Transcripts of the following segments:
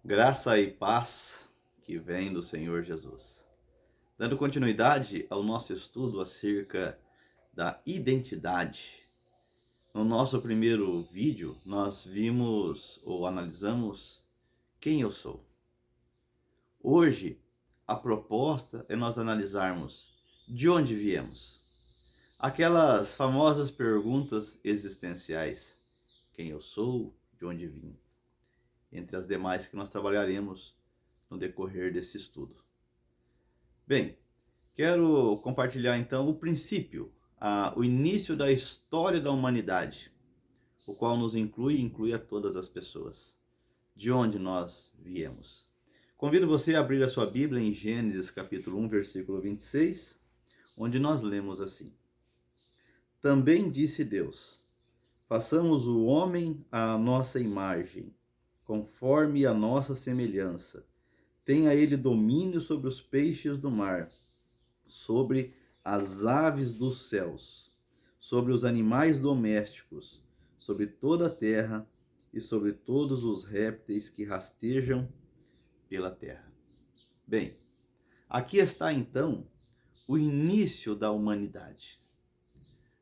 Graça e paz que vem do Senhor Jesus. Dando continuidade ao nosso estudo acerca da identidade. No nosso primeiro vídeo, nós vimos ou analisamos quem eu sou. Hoje, a proposta é nós analisarmos de onde viemos. Aquelas famosas perguntas existenciais: quem eu sou, de onde vim? Entre as demais que nós trabalharemos no decorrer desse estudo. Bem, quero compartilhar então o princípio, o início da história da humanidade, o qual nos inclui a todas as pessoas. De onde nós viemos. Convido você a abrir a sua Bíblia em Gênesis capítulo 1, versículo 26, onde nós lemos assim: Também disse Deus: façamos o homem à nossa imagem, conforme a nossa semelhança. Tenha ele domínio sobre os peixes do mar, sobre as aves dos céus, sobre os animais domésticos, sobre toda a terra e sobre todos os répteis que rastejam pela terra. Bem, aqui está então o início da humanidade.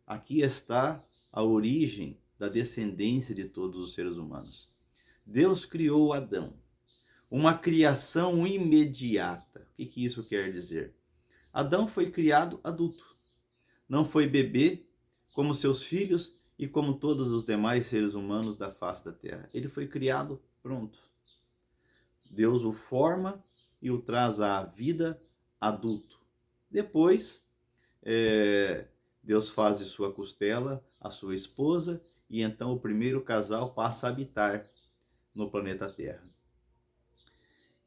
Aqui está a origem da descendência de todos os seres humanos. Deus criou Adão, uma criação imediata. O que isso quer dizer? Adão foi criado adulto, não foi bebê como seus filhos e como todos os demais seres humanos da face da terra. Ele foi criado pronto. Deus o forma e o traz à vida adulto. Depois, Deus faz de sua costela a sua esposa e então o primeiro casal passa a habitar no planeta Terra.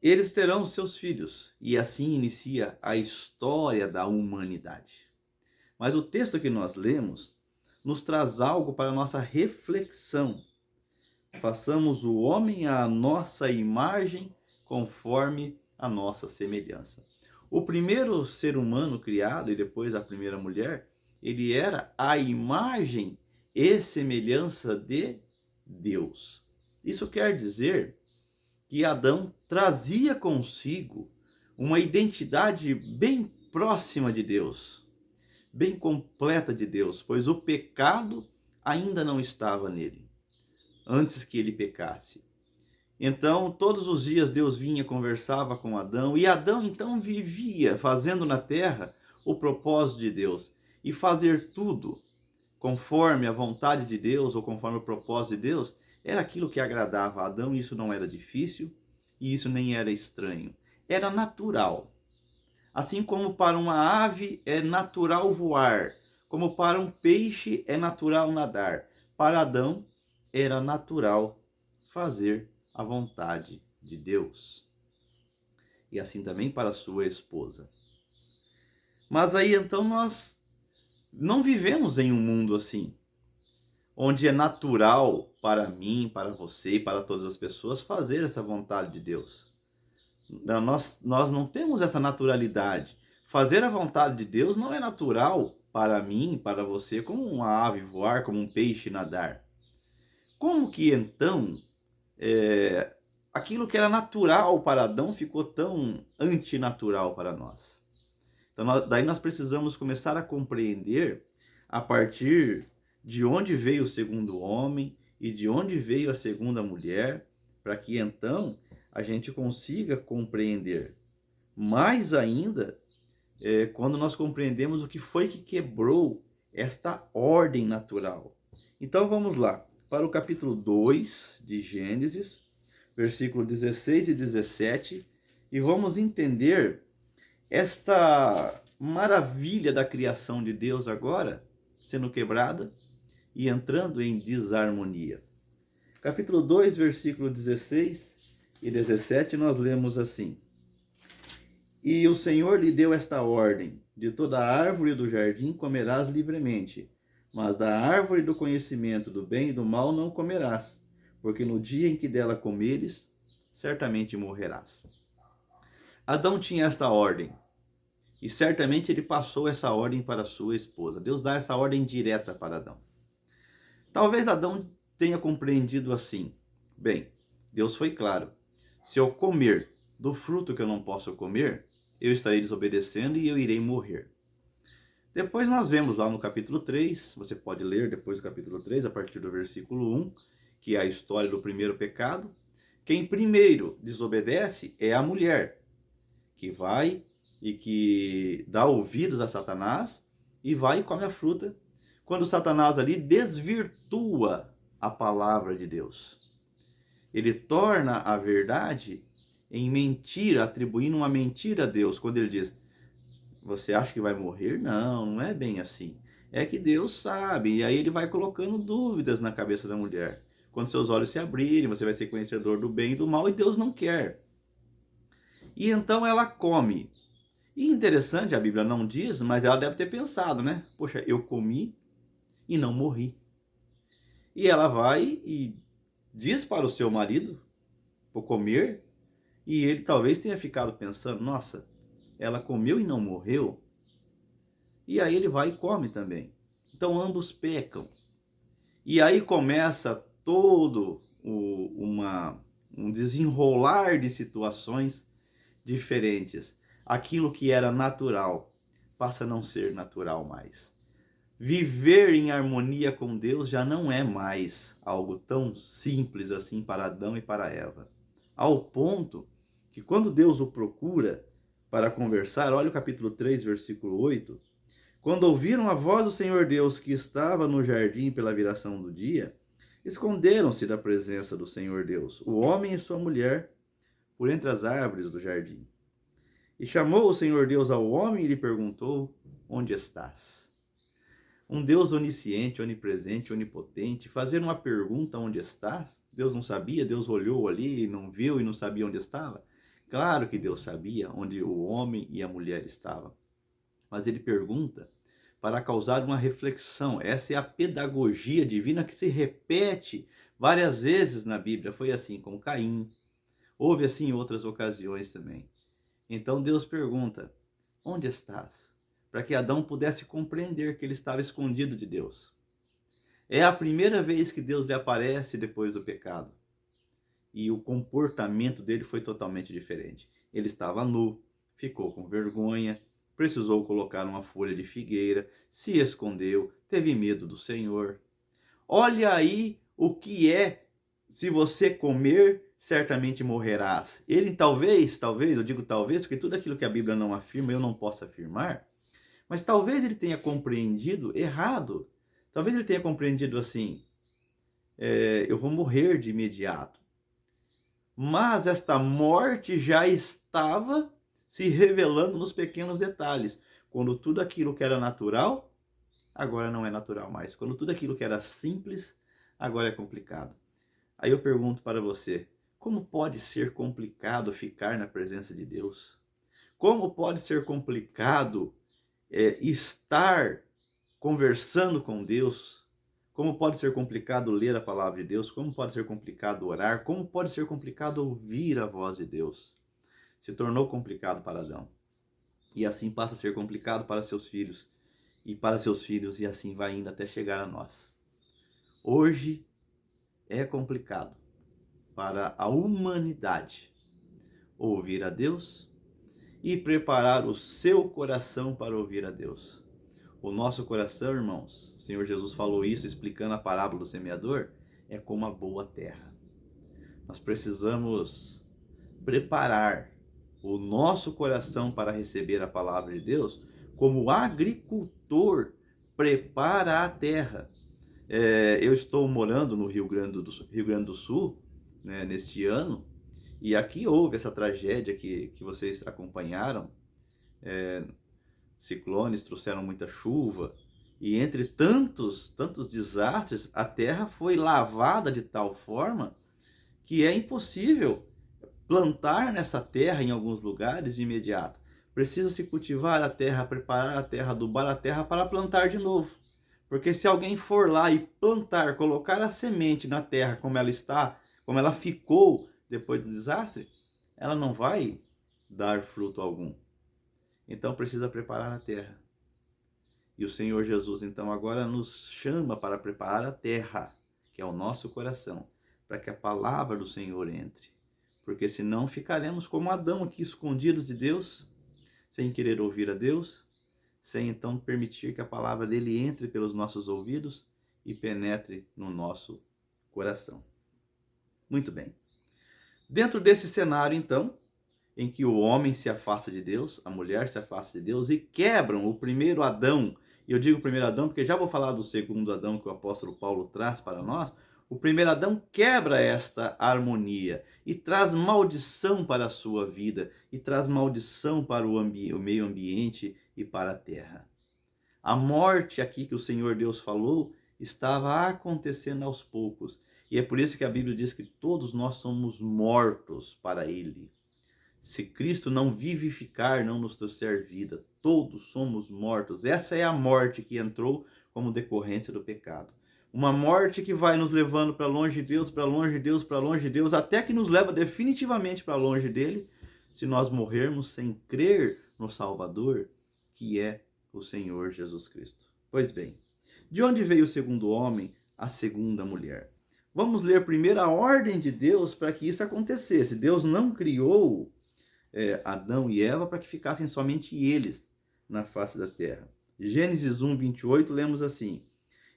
Eles terão seus filhos e assim inicia a história da humanidade. Mas o texto que nós lemos nos traz algo para a nossa reflexão. Façamos o homem à nossa imagem, conforme a nossa semelhança. O primeiro ser humano criado e depois a primeira mulher, ele era a imagem e semelhança de Deus. Isso quer dizer que Adão trazia consigo uma identidade bem próxima de Deus, bem completa de Deus, pois o pecado ainda não estava nele, antes que ele pecasse. Então, todos os dias Deus vinha, conversava com Adão, e Adão então vivia fazendo na terra o propósito de Deus, e fazer tudo conforme a vontade de Deus, ou conforme o propósito de Deus, era aquilo que agradava a Adão. Isso não era difícil, e isso nem era estranho, era natural. Assim como para uma ave é natural voar, como para um peixe é natural nadar, para Adão era natural fazer a vontade de Deus. E assim também para sua esposa. Mas aí então nós não vivemos em um mundo assim, onde é natural para mim, para você e para todas as pessoas fazer essa vontade de Deus. Nós não temos essa naturalidade. Fazer a vontade de Deus não é natural para mim, para você, como uma ave voar, como um peixe nadar. Como que então aquilo que era natural para Adão ficou tão antinatural para nós? Então, daí nós precisamos começar a compreender a partir de onde veio o segundo homem e de onde veio a segunda mulher, para que então a gente consiga compreender. Mais ainda, quando nós compreendemos o que foi que quebrou esta ordem natural. Então vamos lá, para o capítulo 2 de Gênesis, versículo 16 e 17, e vamos entender esta maravilha da criação de Deus agora sendo quebrada e entrando em desarmonia. Capítulo 2, versículo 16 e 17, nós lemos assim: E o Senhor lhe deu esta ordem: de toda árvore do jardim comerás livremente, mas da árvore do conhecimento do bem e do mal não comerás, porque no dia em que dela comeres, certamente morrerás. Adão tinha esta ordem, e certamente ele passou essa ordem para sua esposa. Deus dá essa ordem direta para Adão. Talvez Adão tenha compreendido assim: bem, Deus foi claro, Se eu comer do fruto que eu não posso comer, eu estarei desobedecendo e eu irei morrer. Depois nós vemos lá no capítulo 3, você pode ler depois do capítulo 3, a partir do versículo 1, que é a história do primeiro pecado. Quem primeiro desobedece é a mulher, que vai e que dá ouvidos a Satanás e vai e come a fruta, quando Satanás ali desvirtua a palavra de Deus. Ele torna a verdade em mentira, atribuindo uma mentira a Deus, quando ele diz: você acha que vai morrer? Não, não é bem assim. É que Deus sabe. E aí ele vai colocando dúvidas na cabeça da mulher. Quando seus olhos se abrirem, você vai ser conhecedor do bem e do mal, e Deus não quer. E então ela come. E interessante, a Bíblia não diz, mas ela deve ter pensado, né? Poxa, eu comi e não morri. E ela vai e diz para o seu marido, vou comer, e ele talvez tenha ficado pensando, nossa, ela comeu e não morreu? E aí ele vai e come também. Então ambos pecam. E aí começa todo um desenrolar de situações diferentes. Aquilo que era natural passa a não ser natural mais. Viver em harmonia com Deus já não é mais algo tão simples assim para Adão e para Eva. Ao ponto que quando Deus o procura para conversar, olha o capítulo 3, versículo 8, quando ouviram a voz do Senhor Deus que estava no jardim pela viração do dia, esconderam-se da presença do Senhor Deus, o homem e sua mulher, por entre as árvores do jardim. E chamou o Senhor Deus ao homem e lhe perguntou: onde estás? Um Deus onisciente, onipresente, onipotente, fazer uma pergunta: onde estás? Deus não sabia? Deus olhou ali e não viu e não sabia onde estava? Claro que Deus sabia onde o homem e a mulher estavam. Mas ele pergunta para causar uma reflexão. Essa é a pedagogia divina que se repete várias vezes na Bíblia. Foi assim com Caim, houve assim em outras ocasiões também. Então Deus pergunta: onde estás? Para que Adão pudesse compreender que ele estava escondido de Deus. É a primeira vez que Deus lhe aparece depois do pecado. E o comportamento dele foi totalmente diferente. Ele estava nu, ficou com vergonha, precisou colocar uma folha de figueira, se escondeu, teve medo do Senhor. Olha aí o que é: se você comer, certamente morrerás. Ele talvez, eu digo talvez, porque tudo aquilo que a Bíblia não afirma, eu não posso afirmar, mas talvez ele tenha compreendido errado. Talvez ele tenha compreendido assim: eu vou morrer de imediato. Mas esta morte já estava se revelando nos pequenos detalhes. Quando tudo aquilo que era natural, agora não é natural mais. Quando tudo aquilo que era simples, agora é complicado. Aí eu pergunto para você: como pode ser complicado ficar na presença de Deus? Como pode ser complicado estar conversando com Deus? Como pode ser complicado ler a palavra de Deus? Como pode ser complicado orar? Como pode ser complicado ouvir a voz de Deus? Se tornou complicado para Adão. E assim passa a ser complicado para seus filhos. E para seus filhos, e assim vai indo até chegar a nós. Hoje é complicado para a humanidade ouvir a Deus e preparar o seu coração para ouvir a Deus. O nosso coração, irmãos, o Senhor Jesus falou isso explicando a parábola do semeador, é como a boa terra. Nós precisamos preparar o nosso coração para receber a palavra de Deus, como o agricultor prepara a terra. Eu estou morando no Rio Grande do Sul, né, neste ano, e aqui houve essa tragédia que vocês acompanharam. Ciclones trouxeram muita chuva, e entre tantos desastres, a terra foi lavada de tal forma que é impossível plantar nessa terra em alguns lugares de imediato. Precisa se cultivar a terra, preparar a terra, adubar a terra para plantar de novo. Porque se alguém for lá e plantar, colocar a semente na terra como ela está, como ela ficou depois do desastre, ela não vai dar fruto algum. Então precisa preparar a terra. E o Senhor Jesus então agora nos chama para preparar a terra, que é o nosso coração, para que a palavra do Senhor entre. porque senão ficaremos como Adão aqui, escondidos de Deus, sem querer ouvir a Deus, sem então permitir que a palavra dele entre pelos nossos ouvidos e penetre no nosso coração. Muito bem. Dentro desse cenário, então, em que o homem se afasta de Deus, a mulher se afasta de Deus e quebram o primeiro Adão, e eu digo primeiro Adão porque já vou falar do segundo Adão que o apóstolo Paulo traz para nós. O primeiro Adão quebra esta harmonia e traz maldição para a sua vida, e traz maldição para o meio ambiente e para a terra. A morte aqui que o Senhor Deus falou estava acontecendo aos poucos, e é por isso que a Bíblia diz que todos nós somos mortos para Ele. Se Cristo não vivificar, não nos trouxer vida, todos somos mortos. Essa é a morte que entrou como decorrência do pecado. Uma morte que vai nos levando para longe de Deus, para longe de Deus, para longe de Deus, até que nos leva definitivamente para longe dele, se nós morrermos sem crer no Salvador, que é o Senhor Jesus Cristo. Pois bem, de onde veio o segundo homem, a segunda mulher? Vamos ler primeiro a ordem de Deus para que isso acontecesse. Deus não criou Adão e Eva para que ficassem somente eles na face da terra. Gênesis 1, 28, lemos assim: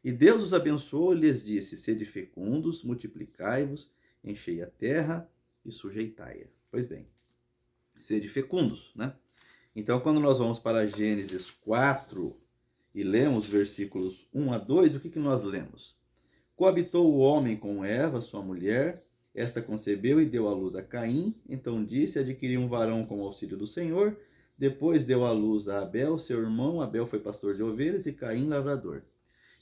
E Deus os abençoou e lhes disse: Sede fecundos, multiplicai-vos, enchei a terra e sujeitai-a. Pois bem, sede fecundos, né? Então, quando nós vamos para Gênesis 4 e lemos versículos 1 a 2, o que nós lemos? Coabitou o homem com Eva, sua mulher, esta concebeu e deu à luz a Caim, então disse: Adquiri um varão com o auxílio do Senhor. Depois deu à luz a Abel, seu irmão. Abel foi pastor de ovelhas e Caim lavrador.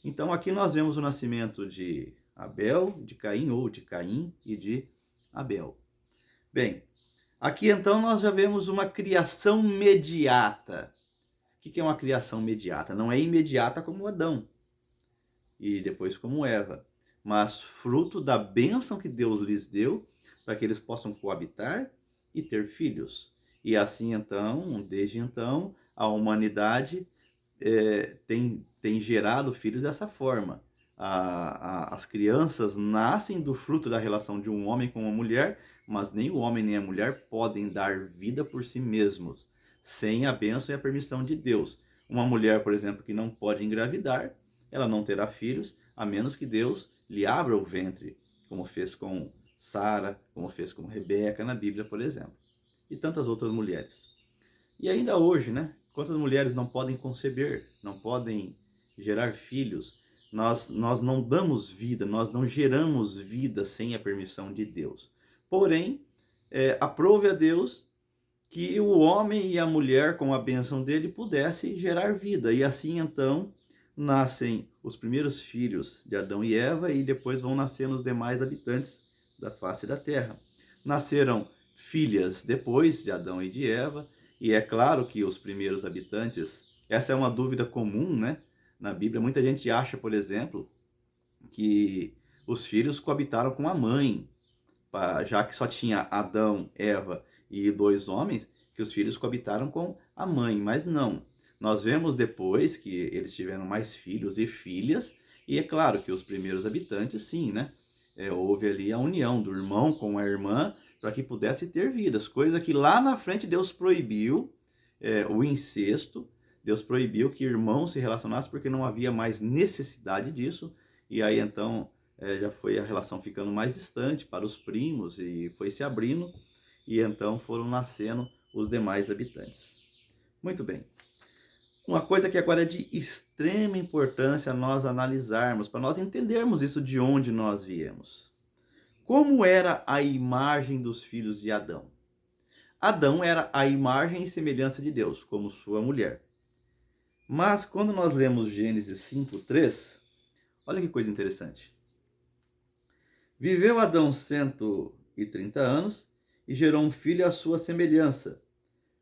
Então aqui nós vemos o nascimento de Abel, de Caim, ou de Caim e de Abel. Bem, aqui então nós já vemos uma criação mediata. O que é uma criação mediata? Não é imediata como Adão e depois como Eva, mas fruto da bênção que Deus lhes deu para que eles possam coabitar e ter filhos. E assim então, desde então, a humanidade tem gerado filhos dessa forma. As crianças nascem do fruto da relação de um homem com uma mulher, mas nem o homem nem a mulher podem dar vida por si mesmos, sem a bênção e a permissão de Deus. Uma mulher, por exemplo, que não pode engravidar, ela não terá filhos, a menos que Deus lhe abra o ventre, como fez com Sara, como fez com Rebeca na Bíblia, por exemplo. E tantas outras mulheres. E ainda hoje, né? Quantas mulheres não podem conceber, não podem gerar filhos? Nós não damos vida, nós não geramos vida sem a permissão de Deus. Porém, aprove a Deus que o homem e a mulher, com a bênção dele, pudessem gerar vida. E assim, então, nascem os primeiros filhos de Adão e Eva e depois vão nascendo os demais habitantes da face da terra. Nasceram filhas depois de Adão e de Eva, e é claro que os primeiros habitantes, essa é uma dúvida comum, né? Na Bíblia, muita gente acha, por exemplo, que os filhos coabitaram com a mãe, já que só tinha Adão, Eva e 2 homens, que os filhos coabitaram com a mãe, mas não. Nós vemos depois que eles tiveram mais filhos e filhas, e é claro que os primeiros habitantes, sim, né? Houve ali a união do irmão com a irmã para que pudesse ter vidas, coisa que lá na frente Deus proibiu, o incesto. Deus proibiu que irmãos se relacionassem porque não havia mais necessidade disso, e aí então já foi a relação ficando mais distante para os primos e foi se abrindo, e então foram nascendo os demais habitantes. Muito bem. Uma coisa que agora é de extrema importância nós analisarmos, para nós entendermos isso de onde nós viemos. Como era a imagem dos filhos de Adão? Adão era a imagem e semelhança de Deus, como sua mulher. Mas quando nós lemos Gênesis 5:3, olha que coisa interessante. Viveu Adão 130 anos e gerou um filho à sua semelhança,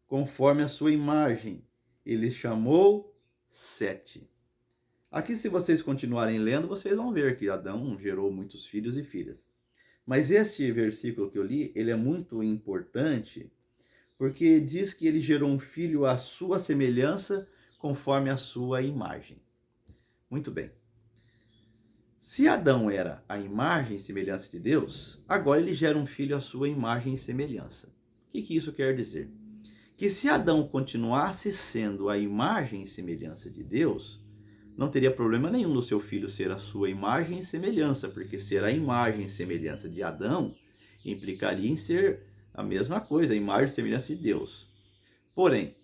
conforme a sua imagem. Ele chamou Sete. Aqui, se vocês continuarem lendo, vocês vão ver que Adão gerou muitos filhos e filhas. Mas este versículo que eu li, ele é muito importante, porque diz que ele gerou um filho à sua semelhança, conforme a sua imagem. Muito bem. Se Adão era a imagem e semelhança de Deus, agora ele gera um filho à sua imagem e semelhança. O que isso quer dizer? Que se Adão continuasse sendo a imagem e semelhança de Deus, não teria problema nenhum no seu filho ser a sua imagem e semelhança, porque ser a imagem e semelhança de Adão implicaria em ser a mesma coisa, a imagem e semelhança de Deus. Porém,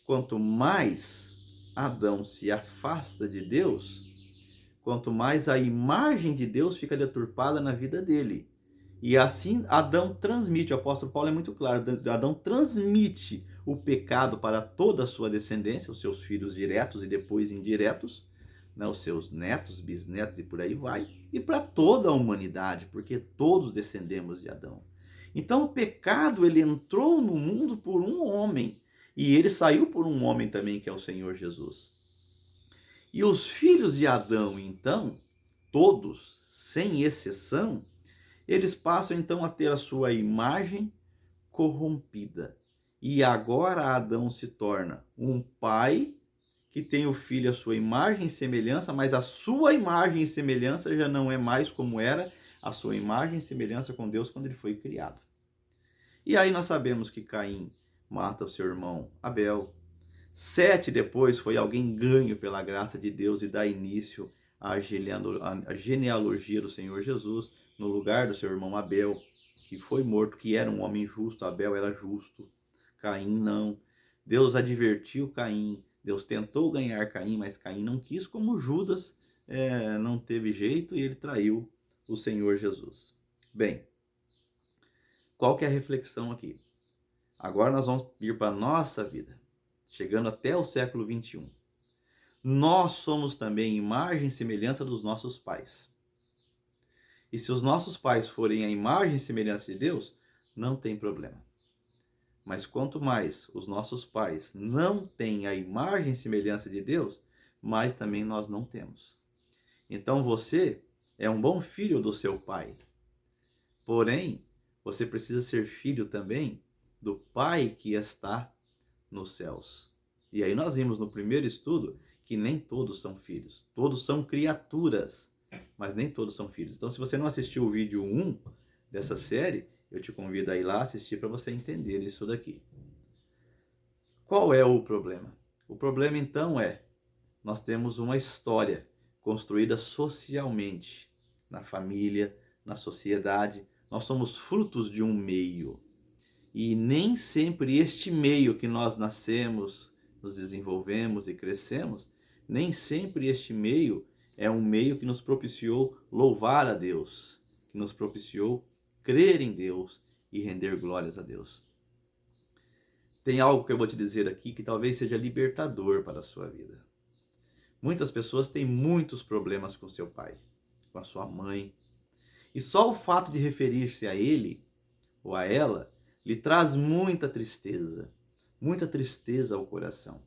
quanto mais Adão se afasta de Deus, quanto mais a imagem de Deus fica deturpada na vida dele. E assim Adão transmite, o apóstolo Paulo é muito claro, Adão transmite o pecado para toda a sua descendência, os seus filhos diretos e depois indiretos, né, os seus netos, bisnetos e por aí vai, e para toda a humanidade, porque todos descendemos de Adão. Então o pecado ele entrou no mundo por um homem, e ele saiu por um homem também, que é o Senhor Jesus. E os filhos de Adão, então, todos, sem exceção, eles passam então a ter a sua imagem corrompida. E agora Adão se torna um pai que tem o filho à sua imagem e semelhança, mas a sua imagem e semelhança já não é mais como era a sua imagem e semelhança com Deus quando ele foi criado. E aí nós sabemos que Caim mata o seu irmão Abel. Sete depois foi alguém ganho pela graça de Deus e dá início à genealogia do Senhor Jesus, no lugar do seu irmão Abel, que foi morto, que era um homem justo. Abel era justo, Caim não. Deus advertiu Caim, Deus tentou ganhar Caim, mas Caim não quis, como Judas não teve jeito e ele traiu o Senhor Jesus. Bem, qual que é a reflexão aqui? Agora nós vamos ir para a nossa vida, chegando até o século 21. Nós somos também imagem e semelhança dos nossos pais. E se os nossos pais forem a imagem e semelhança de Deus, não tem problema. Mas quanto mais os nossos pais não têm a imagem e semelhança de Deus, mais também nós não temos. Então você é um bom filho do seu pai. Porém, você precisa ser filho também do Pai que está nos céus. E aí nós vimos no primeiro estudo que nem todos são filhos. Todos são criaturas, mas nem todos são filhos. Então, se você não assistiu o vídeo 1 dessa série, eu te convido a ir lá assistir para você entender isso daqui. Qual é o problema? O problema, então, nós temos uma história construída socialmente, na família, na sociedade. Nós somos frutos de um meio. E nem sempre este meio que nós nascemos, nos desenvolvemos e crescemos, nem sempre este meio é um meio que nos propiciou louvar a Deus, que nos propiciou crer em Deus e render glórias a Deus. Tem algo que eu vou te dizer aqui que talvez seja libertador para a sua vida. Muitas pessoas têm muitos problemas com seu pai, com a sua mãe, e só o fato de referir-se a ele ou a ela lhe traz muita tristeza ao coração.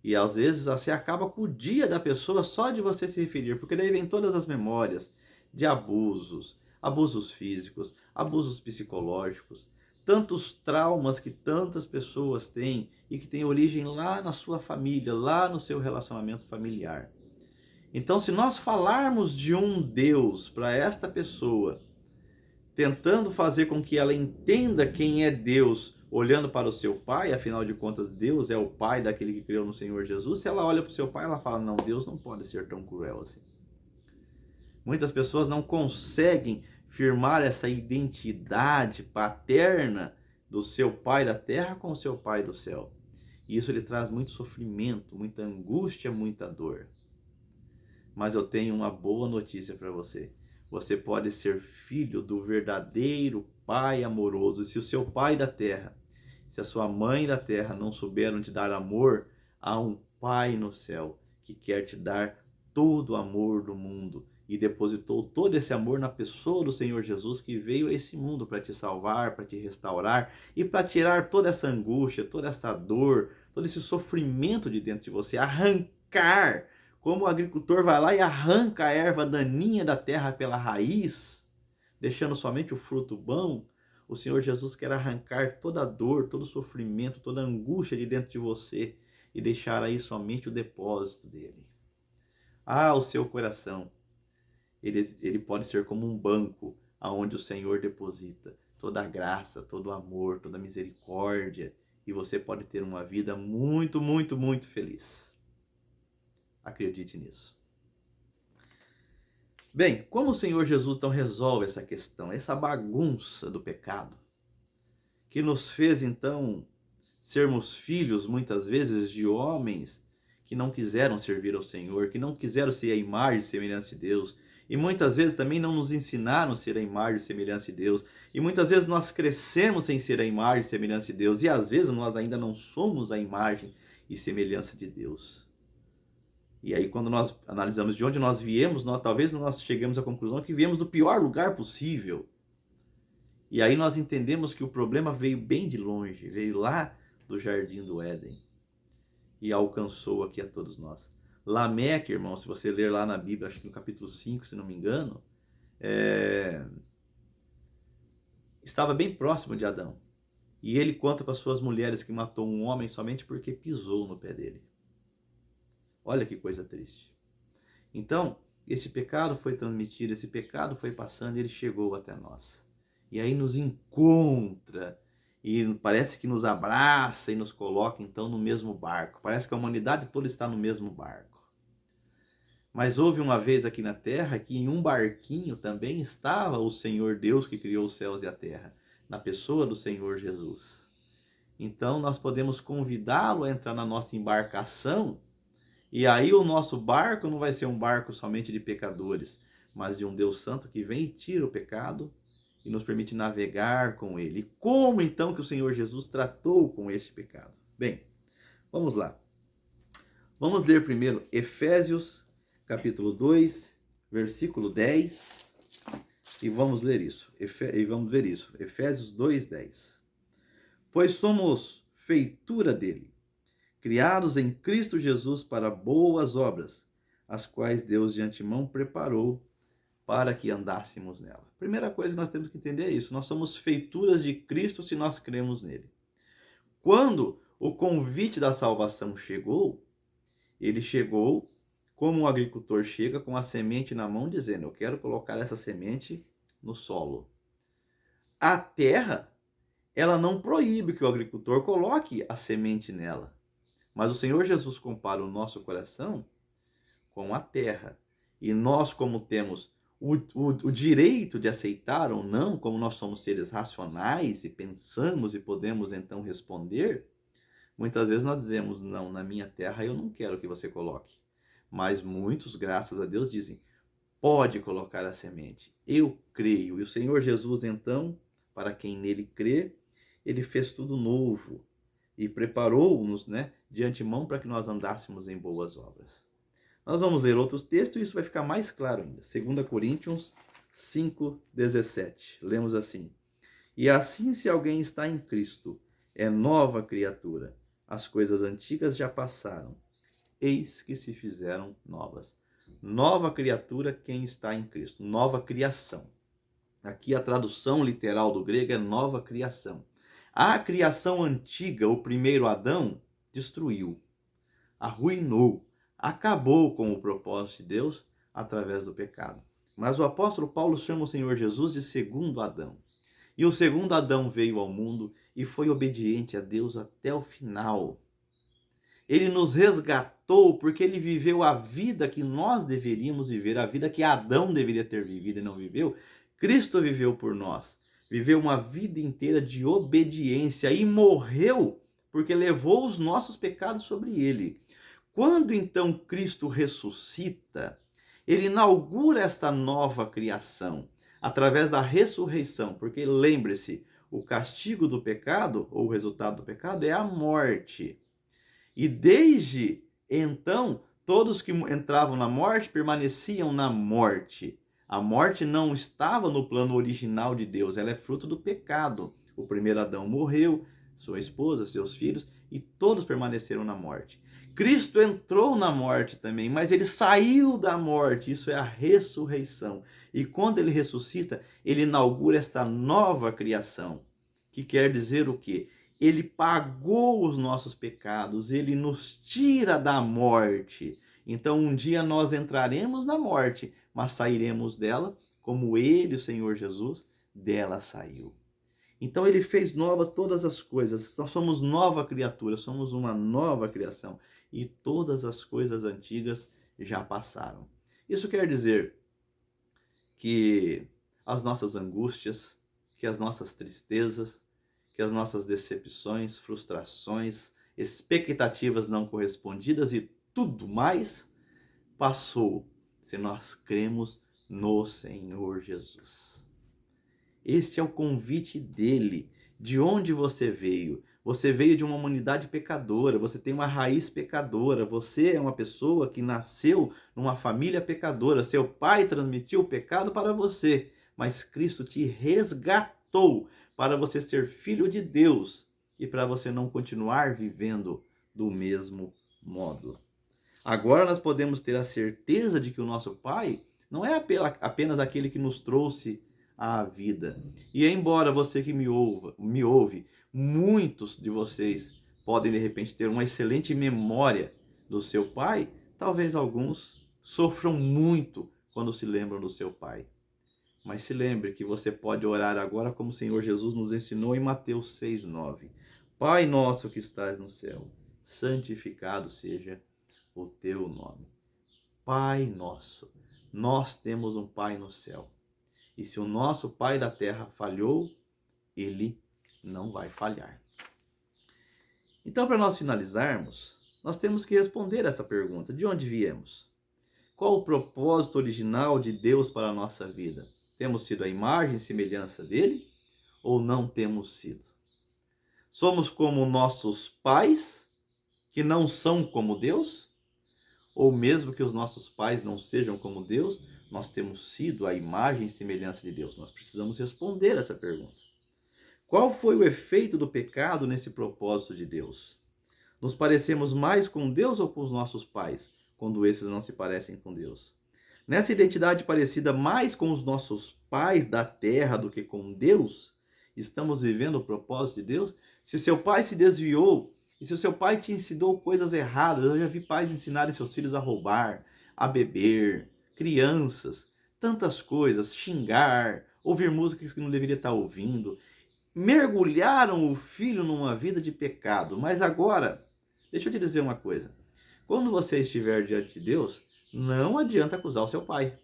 E às vezes você acaba com o dia da pessoa só de você se referir, porque daí vem todas as memórias de abusos, abusos físicos, abusos psicológicos, tantos traumas que tantas pessoas têm e que têm origem lá na sua família, lá no seu relacionamento familiar. Então, se nós falarmos de um Deus para esta pessoa, tentando fazer com que ela entenda quem é Deus, olhando para o seu pai, afinal de contas, Deus é o pai daquele que criou no Senhor Jesus, se ela olha para o seu pai, ela fala, não, Deus não pode ser tão cruel assim. Muitas pessoas não conseguem firmar essa identidade paterna do seu pai da terra com o seu pai do céu. E isso lhe traz muito sofrimento, muita angústia, muita dor. Mas eu tenho uma boa notícia para você. Você pode ser filho do verdadeiro Pai amoroso. E se o seu pai da terra, se a sua mãe da terra não souberam te dar amor, há um Pai no céu que quer te dar todo o amor do mundo. E depositou todo esse amor na pessoa do Senhor Jesus, que veio a esse mundo para te salvar, para te restaurar e para tirar toda essa angústia, toda essa dor, todo esse sofrimento de dentro de você, arrancar. Como o agricultor vai lá e arranca a erva daninha da terra pela raiz, deixando somente o fruto bom, o Senhor Jesus quer arrancar toda a dor, todo o sofrimento, toda a angústia de dentro de você e deixar aí somente o depósito dele. Ah, o seu coração. ele pode ser como um banco aonde o Senhor deposita toda a graça, todo o amor, toda a misericórdia, e você pode ter uma vida muito, muito, muito feliz. Acredite nisso. Bem, como o Senhor Jesus então resolve essa questão, essa bagunça do pecado, que nos fez então sermos filhos muitas vezes de homens que não quiseram servir ao Senhor, que não quiseram ser a imagem e semelhança de Deus, e muitas vezes também não nos ensinaram a ser a imagem e semelhança de Deus, e muitas vezes nós crescemos sem ser a imagem e semelhança de Deus, e às vezes nós ainda não somos a imagem e semelhança de Deus. E aí, quando nós analisamos de onde nós viemos, talvez nós chegamos à conclusão que viemos do pior lugar possível. E aí nós entendemos que o problema veio bem de longe, veio lá do Jardim do Éden e alcançou aqui a todos nós. Lameque, irmão, se você ler lá na Bíblia, acho que no capítulo 5, se não me engano, estava bem próximo de Adão. E ele conta para suas mulheres que matou um homem somente porque pisou no pé dele. Olha que coisa triste. Então, esse pecado foi transmitido, esse pecado foi passando e ele chegou até nós. E aí nos encontra e parece que nos abraça e nos coloca então no mesmo barco. Parece que a humanidade toda está no mesmo barco. Mas houve uma vez aqui na terra que em um barquinho também estava o Senhor Deus que criou os céus e a terra, na pessoa do Senhor Jesus. Então nós podemos convidá-lo a entrar na nossa embarcação. E aí o nosso barco não vai ser um barco somente de pecadores, mas de um Deus Santo que vem e tira o pecado e nos permite navegar com ele. E como então que o Senhor Jesus tratou com este pecado? Bem, vamos lá. Vamos ler primeiro Efésios capítulo 2, versículo 10. E vamos ler isso. Efésios 2, 10. Pois somos feitura dele, criados em Cristo Jesus para boas obras, as quais Deus de antemão preparou para que andássemos nela. Primeira coisa que nós temos que entender é isso. Nós somos feituras de Cristo se nós cremos nele. Quando o convite da salvação chegou, ele chegou como um agricultor chega com a semente na mão, dizendo: eu quero colocar essa semente no solo. A terra, ela não proíbe que o agricultor coloque a semente nela. Mas o Senhor Jesus compara o nosso coração com a terra. E nós, como temos o direito de aceitar ou não, como nós somos seres racionais e pensamos e podemos então responder, muitas vezes nós dizemos: não, na minha terra eu não quero que você coloque. Mas muitos, graças a Deus, dizem: pode colocar a semente. Eu creio. E o Senhor Jesus, então, para quem nele crê, ele fez tudo novo e preparou-nos, de antemão para que nós andássemos em boas obras. Nós vamos ler outros textos e isso vai ficar mais claro ainda. 2 Coríntios 5:17. Lemos assim: e assim, se alguém está em Cristo, é nova criatura. As coisas antigas já passaram, eis que se fizeram novas. Nova criatura quem está em Cristo, nova criação. Aqui a tradução literal do grego é nova criação. A criação antiga, o primeiro Adão, destruiu, arruinou, acabou com o propósito de Deus através do pecado. Mas o apóstolo Paulo chama o Senhor Jesus de segundo Adão. E o segundo Adão veio ao mundo e foi obediente a Deus até o final. Ele nos resgatou porque ele viveu a vida que nós deveríamos viver, a vida que Adão deveria ter vivido e não viveu. Cristo viveu por nós. Viveu uma vida inteira de obediência e morreu porque levou os nossos pecados sobre ele. Quando então Cristo ressuscita, ele inaugura esta nova criação através da ressurreição, porque lembre-se, o castigo do pecado, ou o resultado do pecado, é a morte. E desde então, todos que entravam na morte permaneciam na morte. A morte não estava no plano original de Deus, ela é fruto do pecado. O primeiro Adão morreu, sua esposa, seus filhos, e todos permaneceram na morte. Cristo entrou na morte também, mas ele saiu da morte, isso é a ressurreição. E quando ele ressuscita, ele inaugura esta nova criação, que quer dizer o quê? Ele pagou os nossos pecados, ele nos tira da morte Então um dia nós entraremos na morte, mas sairemos dela como ele, o Senhor Jesus, dela saiu. Então ele fez novas todas as coisas. Nós somos nova criatura, somos uma nova criação. E todas as coisas antigas já passaram. Isso quer dizer que as nossas angústias, que as nossas tristezas, que as nossas decepções, frustrações, expectativas não correspondidas e tudo mais passou se nós cremos no Senhor Jesus. Este é o convite dele. De onde você veio? Você veio de uma humanidade pecadora, você tem uma raiz pecadora, você é uma pessoa que nasceu numa família pecadora, seu pai transmitiu o pecado para você, mas Cristo te resgatou para você ser filho de Deus e para você não continuar vivendo do mesmo modo. Agora nós podemos ter a certeza de que o nosso Pai não é apenas aquele que nos trouxe à vida. E embora você que me ouve, muitos de vocês podem de repente ter uma excelente memória do seu pai, talvez alguns sofram muito quando se lembram do seu pai. Mas se lembre que você pode orar agora como o Senhor Jesus nos ensinou em Mateus 6:9. Pai nosso que estás no céu, santificado seja o teu nome. Pai nosso, nós temos um Pai no céu. E se o nosso Pai da terra falhou, ele não vai falhar. Então, para nós finalizarmos, nós temos que responder essa pergunta: de onde viemos? Qual o propósito original de Deus para a nossa vida? Temos sido a imagem e semelhança dele ou não temos sido? Somos como nossos pais, que não são como Deus? Ou mesmo que os nossos pais não sejam como Deus, nós temos sido a imagem e semelhança de Deus? Nós precisamos responder essa pergunta. Qual foi o efeito do pecado nesse propósito de Deus? Nos parecemos mais com Deus ou com os nossos pais, quando esses não se parecem com Deus? Nessa identidade parecida mais com os nossos pais da terra do que com Deus, estamos vivendo o propósito de Deus? Se o seu pai se desviou, e se o seu pai te ensinou coisas erradas, eu já vi pais ensinarem seus filhos a roubar, a beber, crianças, tantas coisas, xingar, ouvir músicas que não deveria estar ouvindo, mergulharam o filho numa vida de pecado. Mas agora, deixa eu te dizer uma coisa. Quando você estiver diante de Deus, não adianta acusar o seu pai.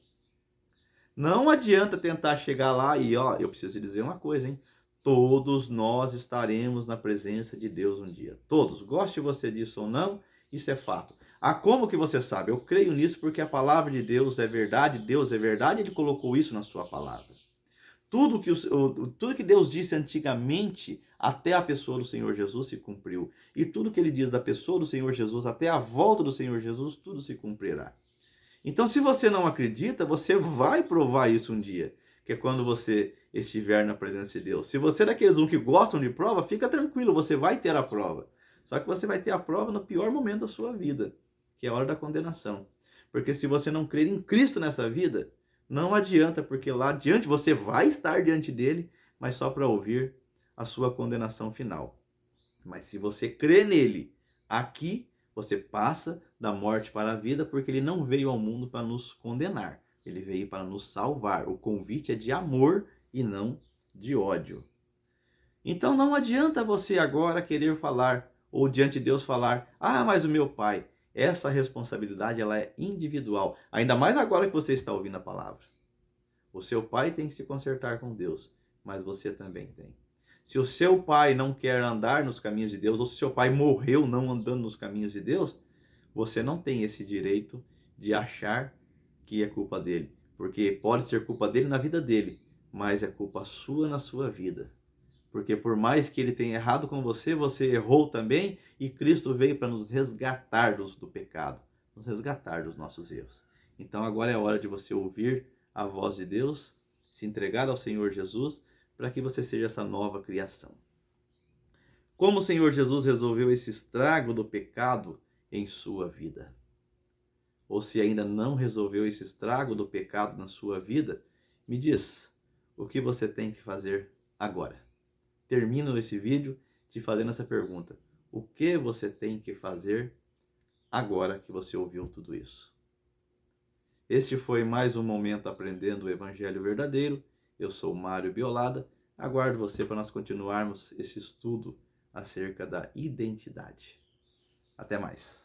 Não adianta tentar chegar lá e, eu preciso te dizer uma coisa, hein? Todos nós estaremos na presença de Deus um dia. Todos. Goste você disso ou não, isso é fato. Como que você sabe? Eu creio nisso porque a palavra de Deus é verdade, Ele colocou isso na sua palavra. Tudo que Deus disse antigamente até a pessoa do Senhor Jesus se cumpriu. E tudo que ele diz da pessoa do Senhor Jesus até a volta do Senhor Jesus, tudo se cumprirá. Então, se você não acredita, você vai provar isso um dia, que é quando você estiver na presença de Deus. Se você é daqueles que gostam de prova, fica tranquilo, você vai ter a prova. Só que você vai ter a prova no pior momento da sua vida, que é a hora da condenação. Porque se você não crer em Cristo nessa vida, não adianta, porque lá adiante você vai estar diante dele, mas só para ouvir a sua condenação final. Mas se você crê nele, aqui você passa da morte para a vida, porque ele não veio ao mundo para nos condenar, ele veio para nos salvar. O convite é de amor e não de ódio. Então não adianta você agora querer falar, ou diante de Deus falar: mas o meu pai. Essa responsabilidade ela é individual, ainda mais agora que você está ouvindo a palavra. O seu pai tem que se consertar com Deus, mas você também tem. Se o seu pai não quer andar nos caminhos de Deus, ou se o seu pai morreu não andando nos caminhos de Deus, você não tem esse direito de achar que é culpa dele. Porque pode ser culpa dele na vida dele, mas é culpa sua na sua vida. Porque por mais que ele tenha errado com você, você errou também, e Cristo veio para nos resgatar do pecado, nos resgatar dos nossos erros. Então agora é hora de você ouvir a voz de Deus, se entregar ao Senhor Jesus, para que você seja essa nova criação. Como o Senhor Jesus resolveu esse estrago do pecado em sua vida? Ou se ainda não resolveu esse estrago do pecado na sua vida, me diz o que você tem que fazer agora. Termino esse vídeo te fazendo essa pergunta: o que você tem que fazer agora que você ouviu tudo isso. Este foi mais um momento aprendendo o Evangelho verdadeiro. Eu sou Mário Biolada. Aguardo você para nós continuarmos esse estudo acerca da identidade. Até mais.